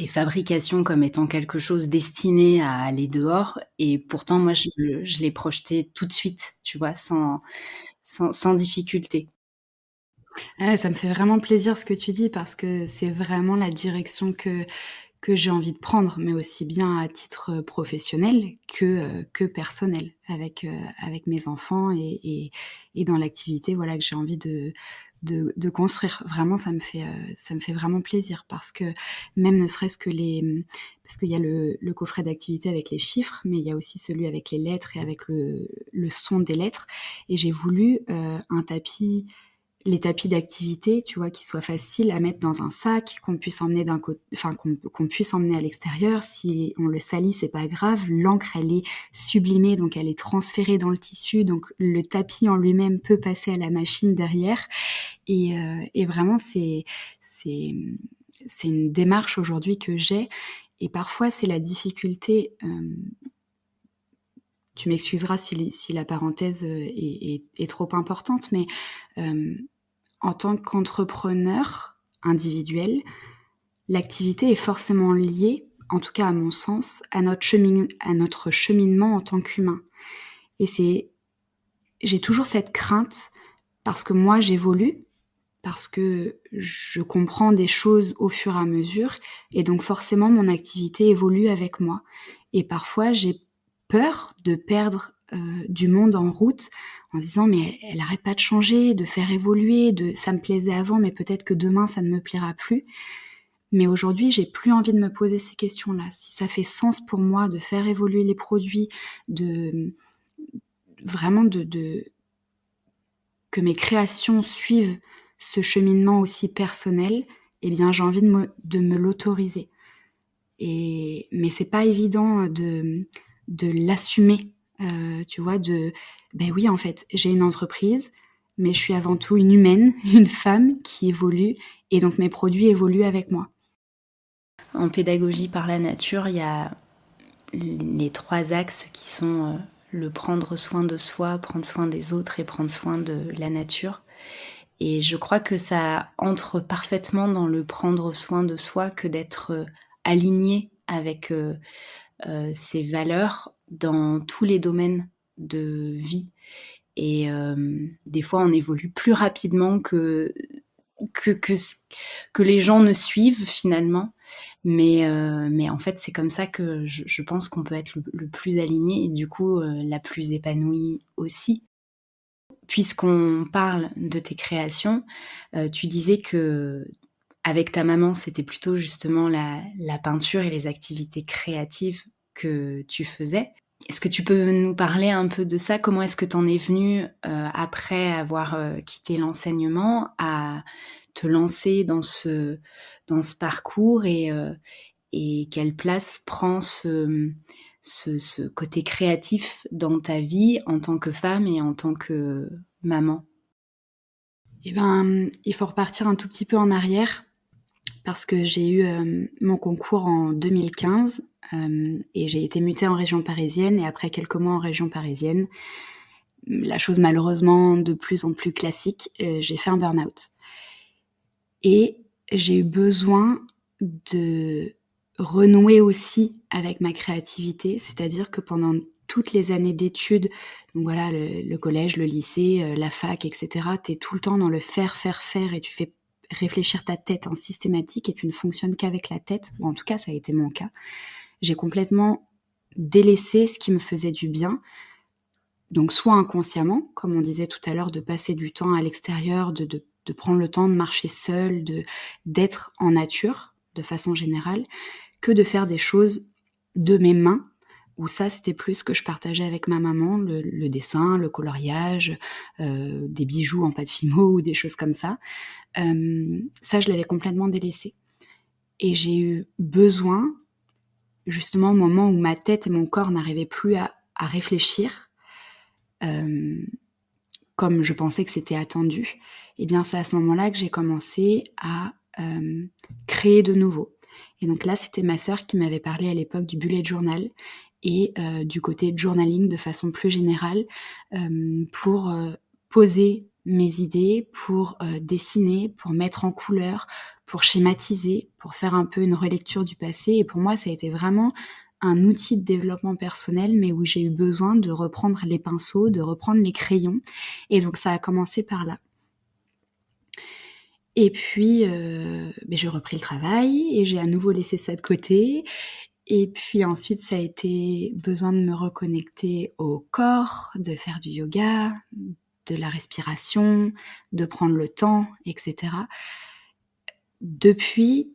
fabrications comme étant quelque chose destiné à aller dehors, et pourtant moi je l'ai projeté tout de suite, tu vois? Sans difficulté. Ah, ça me fait vraiment plaisir ce que tu dis parce que c'est vraiment la direction que j'ai envie de prendre, mais aussi bien à titre, professionnel que personnel avec mes enfants et dans l'activité, voilà, que j'ai envie de construire. Vraiment, ça me fait vraiment plaisir parce que même ne serait-ce que parce qu'il y a le coffret d'activités avec les chiffres, mais il y a aussi celui avec les lettres et avec le son des lettres et j'ai voulu, les tapis d'activité, tu vois, qui soient faciles à mettre dans un sac, qu'on puisse emmener qu'on puisse emmener à l'extérieur. Si on le salit, c'est pas grave. L'encre, elle est sublimée, donc elle est transférée dans le tissu. Donc le tapis en lui-même peut passer à la machine derrière. Et vraiment, c'est, c'est une démarche aujourd'hui que j'ai. Et parfois, c'est la difficulté. Tu m'excuseras si la parenthèse est trop importante, mais en tant qu'entrepreneur individuel, l'activité est forcément liée, en tout cas à mon sens, à notre cheminement en tant qu'humain. Et j'ai toujours cette crainte parce que moi j'évolue, parce que je comprends des choses au fur et à mesure, et donc forcément mon activité évolue avec moi. Et parfois j'ai peur de perdre du monde en route en disant mais elle arrête pas de changer, de faire évoluer, ça me plaisait avant mais peut-être que demain ça ne me plaira plus. Mais aujourd'hui j'ai plus envie de me poser ces questions-là. Si ça fait sens pour moi de faire évoluer les produits, de vraiment que mes créations suivent ce cheminement aussi personnel, eh bien, j'ai envie de me l'autoriser. Mais c'est pas évident de l'assumer, tu vois, ben oui, en fait, j'ai une entreprise, mais je suis avant tout une humaine, une femme qui évolue, et donc mes produits évoluent avec moi. En pédagogie par la nature, il y a les 3 axes qui sont, le prendre soin de soi, prendre soin des autres et prendre soin de la nature. Et je crois que ça entre parfaitement dans le prendre soin de soi que d'être, aligné avec, ses valeurs dans tous les domaines de vie. Et des fois, on évolue plus rapidement que les gens ne suivent finalement. Mais en fait, c'est comme ça que je pense qu'on peut être le plus aligné et du coup, la plus épanouie aussi. Puisqu'on parle de tes créations, tu disais qu'avec ta maman, c'était plutôt justement la peinture et les activités créatives que tu faisais. Est-ce que tu peux nous parler un peu de ça? Comment est-ce que tu en es venue, après avoir, quitté l'enseignement, à te lancer dans ce parcours, et quelle place prend ce côté créatif dans ta vie en tant que femme et en tant que maman? Eh ben, il faut repartir un tout petit peu en arrière parce que j'ai eu mon concours en 2015 et j'ai été mutée en région parisienne et après quelques mois en région parisienne, la chose malheureusement de plus en plus classique, j'ai fait un burn-out. Et j'ai eu besoin de renouer aussi avec ma créativité, c'est-à-dire que pendant toutes les années d'études, donc voilà, le collège, le lycée, la fac, et cetera, tu es tout le temps dans le faire, faire, faire et tu fais réfléchir ta tête en systématique et tu ne fonctionnes qu'avec la tête. Ou en tout cas, ça a été mon cas. J'ai complètement délaissé ce qui me faisait du bien, donc soit inconsciemment, comme on disait tout à l'heure, de passer du temps à l'extérieur, de prendre le temps de marcher seule, d'être en nature. de façon générale, que de faire des choses de mes mains, où ça, c'était plus ce que je partageais avec ma maman, le dessin, le coloriage, des bijoux en pâte fimo ou des choses comme ça. Ça, je l'avais complètement délaissé. Et j'ai eu besoin, justement, au moment où ma tête et mon corps n'arrivaient plus à réfléchir, comme je pensais que c'était attendu, et bien c'est à ce moment-là que j'ai commencé à créer de nouveau. Et donc là, c'était ma sœur qui m'avait parlé à l'époque du bullet journal et du côté journaling de façon plus générale, pour poser mes idées, pour dessiner, pour mettre en couleur, pour schématiser, pour faire un peu une relecture du passé. Et pour moi, ça a été vraiment un outil de développement personnel, mais où j'ai eu besoin de reprendre les pinceaux, de reprendre les crayons. Et donc ça a commencé par là. Et puis, j'ai repris le travail et j'ai à nouveau laissé ça de côté. Et puis ensuite, ça a été besoin de me reconnecter au corps, de faire du yoga, de la respiration, de prendre le temps, etc. Depuis,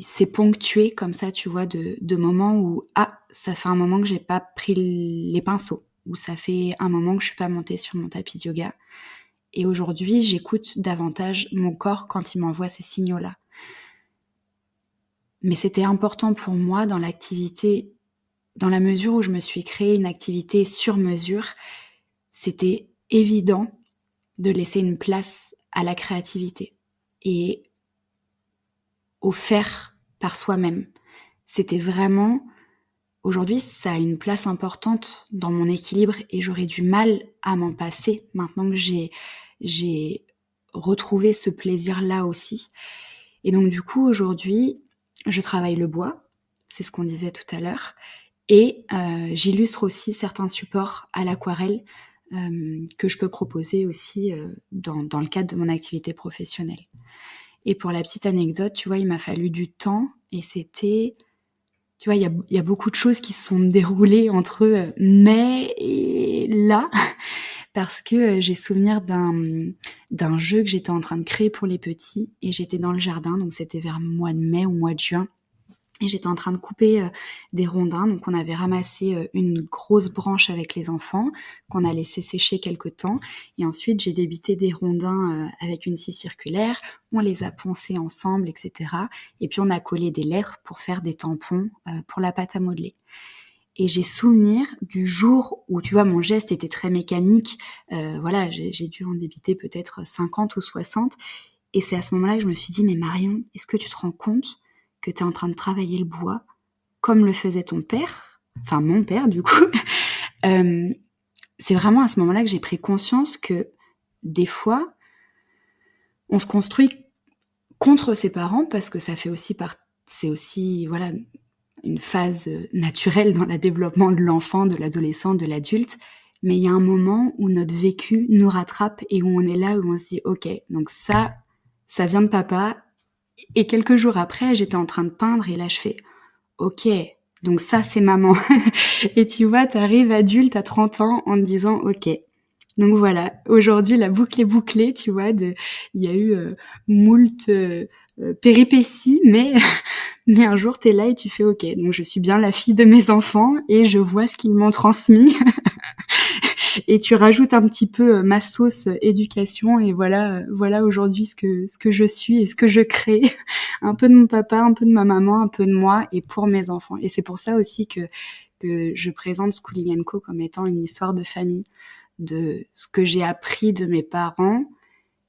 c'est ponctué comme ça, tu vois, de moments où ça fait un moment que j'ai pas pris les pinceaux, ou ça fait un moment que je suis pas montée sur mon tapis de yoga. Et aujourd'hui, j'écoute davantage mon corps quand il m'envoie ces signaux-là. Mais c'était important pour moi dans l'activité, dans la mesure où je me suis créée une activité sur mesure, c'était évident de laisser une place à la créativité et au faire par soi-même. C'était vraiment, aujourd'hui, ça a une place importante dans mon équilibre et j'aurais du mal à m'en passer maintenant que j'ai retrouvé ce plaisir-là aussi. Et donc du coup, aujourd'hui, je travaille le bois, c'est ce qu'on disait tout à l'heure, et j'illustre aussi certains supports à l'aquarelle que je peux proposer aussi dans le cadre de mon activité professionnelle. Et pour la petite anecdote, tu vois, il m'a fallu du temps et c'était... Tu vois, il y a beaucoup de choses qui se sont déroulées entre mai et là, parce que j'ai souvenir d'un jeu que j'étais en train de créer pour les petits et j'étais dans le jardin, donc c'était vers le mois de mai ou mois de juin. Et j'étais en train de couper des rondins, donc on avait ramassé une grosse branche avec les enfants qu'on a laissé sécher quelque temps. Et ensuite, j'ai débité des rondins avec une scie circulaire, on les a poncés ensemble, etc. Et puis on a collé des lettres pour faire des tampons pour la pâte à modeler. Et j'ai souvenir du jour où, tu vois, mon geste était très mécanique. Voilà, j'ai dû en débiter peut-être 50 ou 60. Et c'est à ce moment-là que je me suis dit, mais Marion, est-ce que tu te rends compte que tu es en train de travailler le bois comme le faisait ton père, enfin mon père du coup. C'est vraiment à ce moment-là que j'ai pris conscience que des fois, on se construit contre ses parents parce que ça fait aussi c'est aussi voilà une phase naturelle dans le développement de l'enfant, de l'adolescent, de l'adulte. Mais il y a un moment où notre vécu nous rattrape et où on est là, où on se dit, ok, donc ça vient de papa. Et quelques jours après, j'étais en train de peindre et là je fais, ok, donc ça c'est maman. Et tu vois, t'arrives adulte à 30 ans en te disant, ok, donc voilà, aujourd'hui la boucle est bouclée, tu vois, il y a eu moult péripéties, mais un jour t'es là et tu fais, ok, donc je suis bien la fille de mes enfants et je vois ce qu'ils m'ont transmis. Et tu rajoutes un petit peu ma sauce éducation et voilà aujourd'hui ce que je suis et ce que je crée. Un peu de mon papa, un peu de ma maman, un peu de moi et pour mes enfants. Et c'est pour ça aussi que je présente Schooling & Co comme étant une histoire de famille, de ce que j'ai appris de mes parents,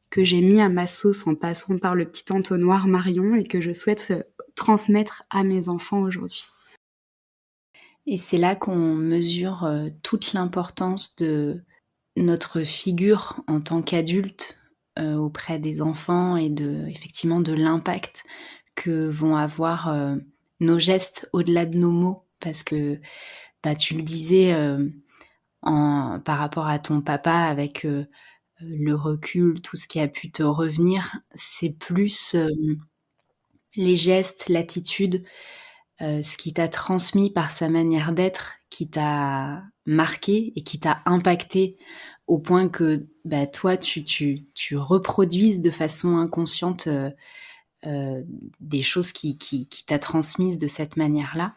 que j'ai mis à ma sauce en passant par le petit entonnoir Marion et que je souhaite transmettre à mes enfants aujourd'hui. Et c'est là qu'on mesure toute l'importance de notre figure en tant qu'adulte auprès des enfants et effectivement de l'impact que vont avoir nos gestes au-delà de nos mots. Parce que tu le disais par rapport à ton papa avec le recul, tout ce qui a pu te revenir, c'est plus les gestes, l'attitude, ce qui t'a transmis par sa manière d'être, qui t'a marqué et qui t'a impacté au point que toi, tu reproduises de façon inconsciente heu, des choses qui t'a transmises de cette manière-là,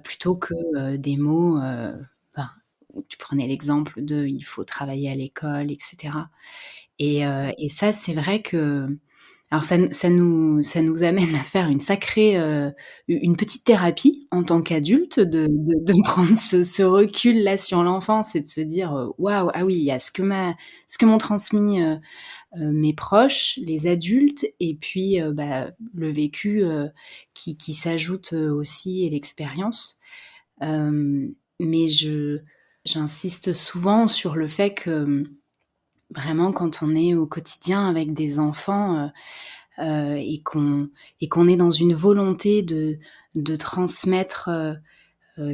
plutôt que, des mots, ben, tu prenais l'exemple de: «Il faut travailler à l'école» et cetera et ça, c'est vrai que alors ça nous amène à faire une sacrée, une petite thérapie en tant qu'adulte de prendre ce recul-là sur l'enfance et de se dire, «Waouh, ah oui, il y a ce que m'ont transmis, mes proches, les adultes et puis, bah, le vécu, qui s'ajoute, aussi et l'expérience». Mais j'insiste souvent sur le fait que, vraiment quand on est au quotidien avec des enfants, et qu'on est dans une volonté de transmettre,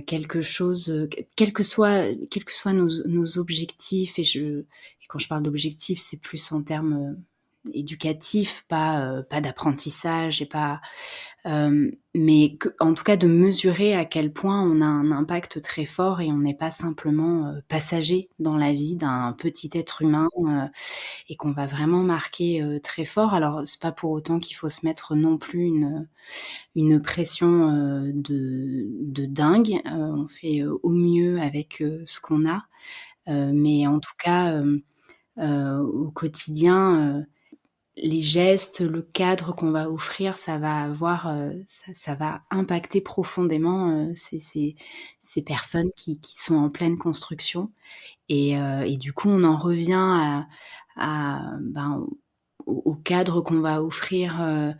quelque chose, quels que soient nos objectifs et quand je parle d'objectifs, c'est plus en termes, éducatifs, pas d'apprentissage et pas mais que en tout cas de mesurer à quel point on a un impact très fort et on n'est pas simplement, passager dans la vie d'un petit être humain, et qu'on va vraiment marquer, très fort. Alors c'est pas pour autant qu'il faut se mettre non plus une pression, de dingue. On fait, au mieux avec, ce qu'on a, mais en tout cas, au quotidien, les gestes, le cadre qu'on va offrir, ça va avoir, ça va impacter profondément, ces personnes qui sont en pleine construction et du coup, on en revient ben, au cadre qu'on va offrir,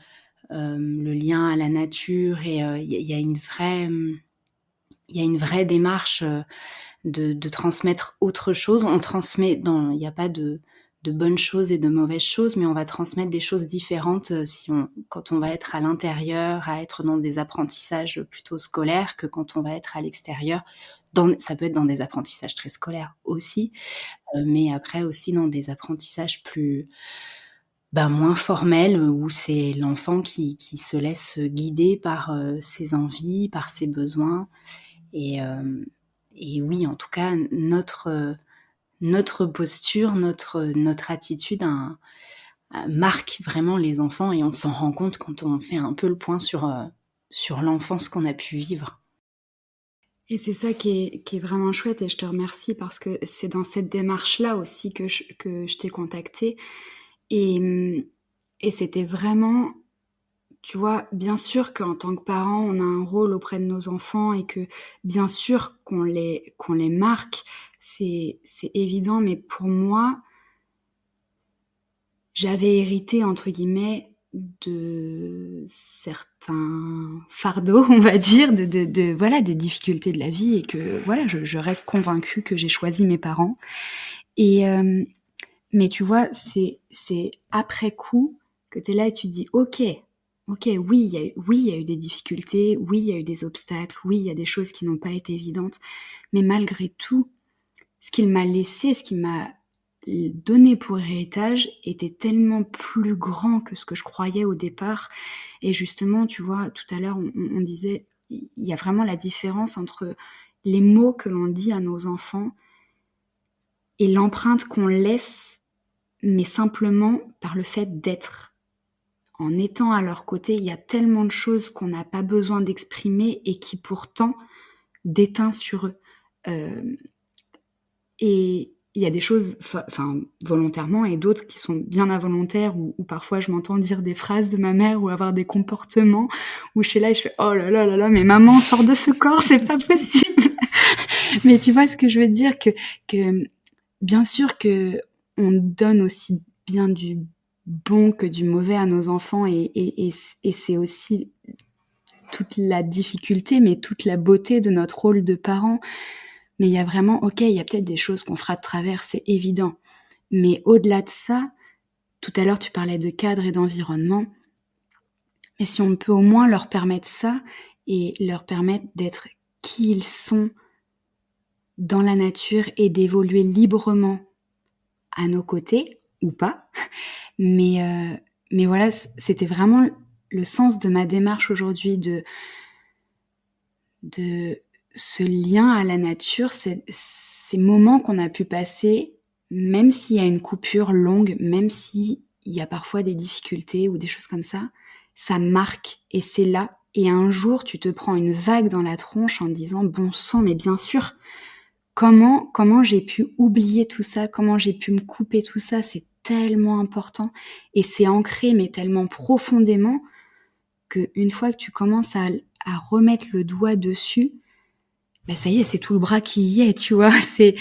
le lien à la nature et il y a une vraie, il y a une vraie démarche, de transmettre autre chose. On transmet dans il n'y a pas de bonnes choses et de mauvaises choses, mais on va transmettre des choses différentes, si on quand on va être à l'intérieur, à être dans des apprentissages plutôt scolaires que quand on va être à l'extérieur. Ça peut être dans des apprentissages très scolaires aussi, mais après aussi dans des apprentissages plus, ben, moins formels, où c'est l'enfant qui se laisse guider par, ses envies, par ses besoins et hem et oui, en tout cas, notre posture, notre attitude marque vraiment les enfants et on s'en rend compte quand on fait un peu le point sur l'enfance qu'on a pu vivre. Et c'est ça qui est vraiment chouette et je te remercie parce que c'est dans cette démarche-là aussi que je t'ai contactée et c'était vraiment tu vois, bien sûr qu'en tant que parent, on a un rôle auprès de nos enfants et que bien sûr qu'on les marque, c'est évident, mais pour moi, j'avais hérité entre guillemets de certains fardeaux, on va dire, de voilà, des difficultés de la vie et que voilà, je reste convaincue que j'ai choisi mes parents et mais tu vois, c'est après coup que tu es là et tu te dis: OK, oui, il y a eu des difficultés, oui, il y a eu des obstacles, oui, il y a des choses qui n'ont pas été évidentes, mais malgré tout, ce qu'il m'a laissé, ce qu'il m'a donné pour héritage était tellement plus grand que ce que je croyais au départ et justement, tu vois, tout à l'heure, on disait, il y a vraiment la différence entre les mots que l'on dit à nos enfants et l'empreinte qu'on laisse, mais simplement par le fait d'être. En étant à leur côté, il y a tellement de choses qu'on n'a pas besoin d'exprimer et qui pourtant déteint sur eux. Hem Et il y a des choses enfin volontairement et d'autres qui sont bien involontaires où parfois je m'entends dire des phrases de ma mère ou avoir des comportements où je suis là et je fais: «Oh là là là là, mais maman sors de ce corps, c'est pas possible!» Mais tu vois ce que je veux dire? Que bien sûr qu'on donne aussi bien du bon que du mauvais à nos enfants et c'est aussi toute la difficulté, mais toute la beauté de notre rôle de parent. Mais il y a vraiment OK, il y a peut-être des choses qu'on fera de travers, c'est évident. Mais au-delà de ça, tout à l'heure tu parlais de cadre et d'environnement, mais si on peut au moins leur permettre ça et leur permettre d'être qui ils sont dans la nature et d'évoluer librement à nos côtés ou pas. Mais voilà, c'était vraiment le sens de ma démarche aujourd'hui de ce lien à la nature, ces moments qu'on a pu passer, même s'il y a une coupure longue, même s'il y a parfois des difficultés ou des choses comme ça, ça marque et c'est là. Et un jour, tu te prends une vague dans la tronche en disant: «Bon sang, mais bien sûr, comment j'ai pu oublier tout ça? Comment j'ai pu me couper tout ça?» C'est tellement important et c'est ancré, mais tellement profondément qu'une fois que tu commences à remettre le doigt dessus, bah, ça y est, c'est tout le bras qui y est, tu vois? C'est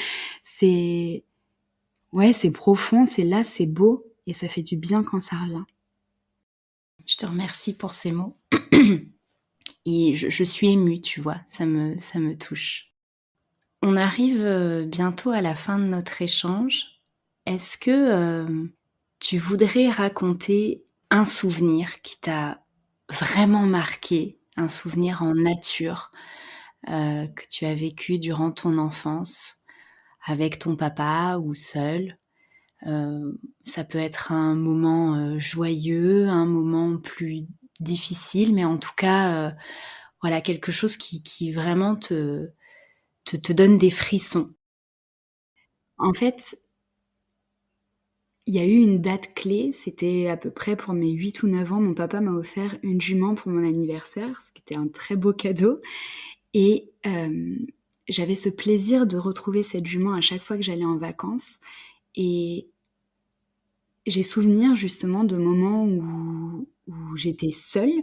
ouais, c'est profond, c'est là, c'est beau et ça fait du bien quand ça revient. Je te remercie pour ces mots et je suis émue, tu vois? Ça me touche. On arrive, bientôt à la fin de notre échange. Est-ce que, tu voudrais raconter un souvenir qui t'a vraiment marqué, un souvenir en nature, que tu as vécu durant ton enfance avec ton papa ou seul? Ça peut être un moment, joyeux, un moment plus difficile, mais en tout cas, voilà quelque chose qui vraiment te donne des frissons. En fait, il y a eu une date clé, c'était à peu près pour mes 8 ou 9 ans. Mon papa m'a offert une jument pour mon anniversaire, ce qui était un très beau cadeau et j'avais ce plaisir de retrouver cette jument à chaque fois que j'allais en vacances et j'ai souvenir justement de moments où j'étais seule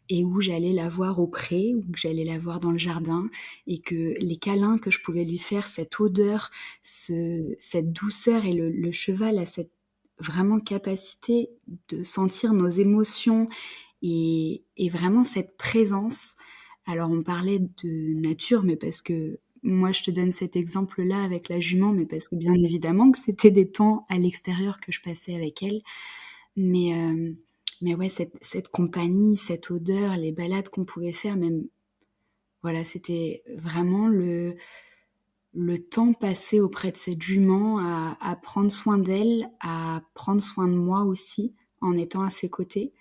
et où j'allais la voir au pré ou que j'allais la voir dans le jardin et que les câlins que je pouvais lui faire, cette odeur, cette douceur et le cheval a cette vraiment capacité de sentir nos émotions et vraiment cette présence. Alors on parlait de nature, mais parce que moi je te donne cet exemple-là avec la jument, mais parce que bien évidemment que c'était des temps à l'extérieur que je passais avec elle. Mais, mais ouais, cette compagnie, cette odeur, les balades qu'on pouvait faire, même voilà, c'était vraiment le temps passé auprès de cette jument à prendre soin d'elle, à prendre soin de moi aussi, en étant à ses côtés.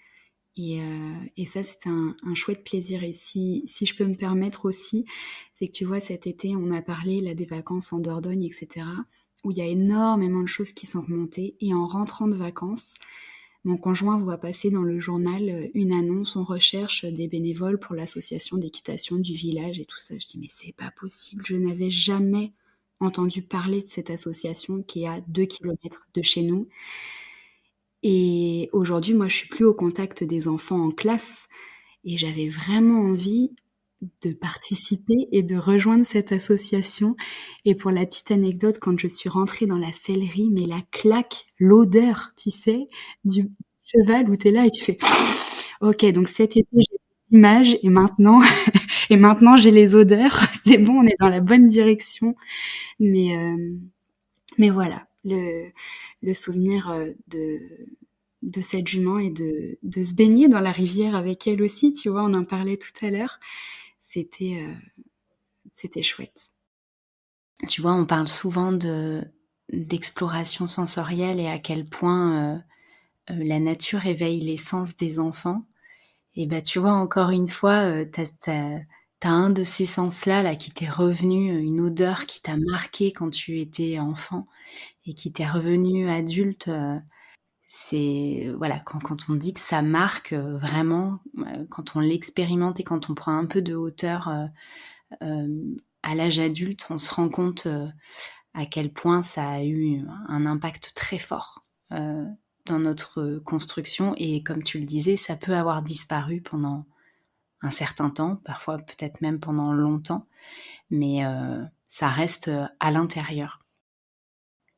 Et ça, c'était un chouette plaisir et si je peux me permettre aussi, c'est que tu vois, cet été, on a parlé là des vacances en Dordogne et cetera, où il y a énormément de choses qui sont remontées et en rentrant de vacances, mon conjoint voit passer dans le journal, une annonce: «On recherche des bénévoles pour l'association d'équitation du village» et tout ça. Je dis: «Mais c'est pas possible, je n'avais jamais entendu parler de cette association qui est à 2 kilomètres de chez nous». Et aujourd'hui, moi, je suis plus au contact des enfants en classe et j'avais vraiment envie de participer et de rejoindre cette association. Et pour la petite anecdote, quand je suis rentrée dans la sellerie, mais la claque, l'odeur, tu sais, du cheval où tu es là et tu fais: «OK, donc cet été, j'ai les images et maintenant et maintenant j'ai les odeurs. C'est bon, on est dans la bonne direction». Mais mais voilà, le souvenir, de cette jument et de se baigner dans la rivière avec elle aussi, tu vois? On en parlait tout à l'heure. C'était chouette. Tu vois, on parle souvent d'exploration sensorielle et à quel point, la nature éveille les sens des enfants. Et bah, tu vois, encore une fois, tu un de ces sens-là, là, qui t'est revenu, une odeur qui t'a marqué quand tu étais enfant et qui t'est revenue adulte, c'est voilà, quand on dit que ça marque, vraiment, quand on l'expérimente et quand on prend un peu de hauteur, à l'âge adulte, on se rend compte, à quel point ça a eu un impact très fort, heu, dans notre construction et comme tu le disais, ça peut avoir disparu pendant un certain temps, parfois peut-être même pendant longtemps, mais ça reste, à l'intérieur.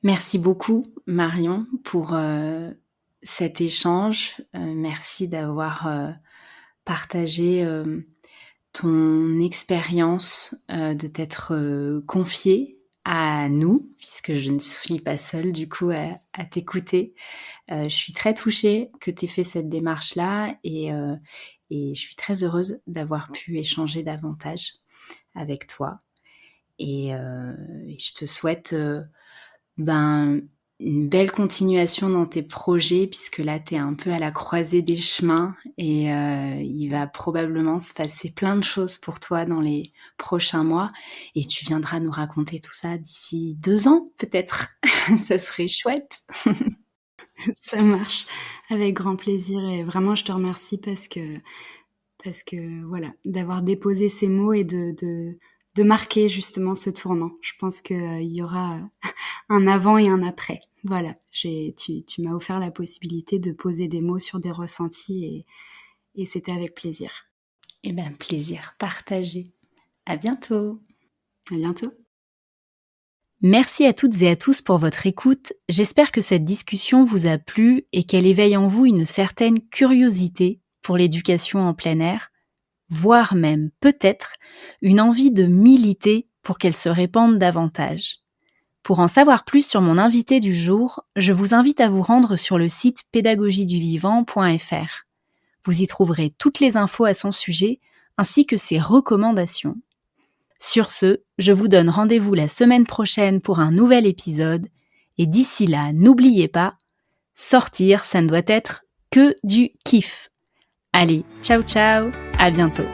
Merci beaucoup Marion pour, cet échange. Merci d'avoir, partagé, ton expérience, de t'être, confiée à nous, puisque je ne suis pas seule du coup à t'écouter. Je suis très touchée que tu aies fait cette démarche-là et je suis très heureuse d'avoir pu échanger davantage avec toi et je te souhaite, ben, une belle continuation dans tes projets puisque là, tu es un peu à la croisée des chemins et il va probablement se passer plein de choses pour toi dans les prochains mois et tu viendras nous raconter tout ça d'ici 2 ans peut-être? Ça serait chouette. Ça marche, avec grand plaisir et vraiment je te remercie parce que voilà, d'avoir déposé ces mots et de marquer justement ce tournant. Je pense qu'il y aura un avant et un après. Voilà, tu m'as offert la possibilité de poser des mots sur des ressentis et c'était avec plaisir. Eh bien, plaisir partagé. À bientôt. À bientôt. Merci à toutes et à tous pour votre écoute. J'espère que cette discussion vous a plu et qu'elle éveille en vous une certaine curiosité pour l'éducation en plein air, voire même, peut-être, une envie de militer pour qu'elle se répande davantage. Pour en savoir plus sur mon invité du jour, je vous invite à vous rendre sur le site pédagogieduvivant.fr. Vous y trouverez toutes les infos à son sujet, ainsi que ses recommandations. Sur ce, je vous donne rendez-vous la semaine prochaine pour un nouvel épisode, et d'ici là, n'oubliez pas, sortir, ça ne doit être que du kiff. Allez, ciao ciao, à bientôt.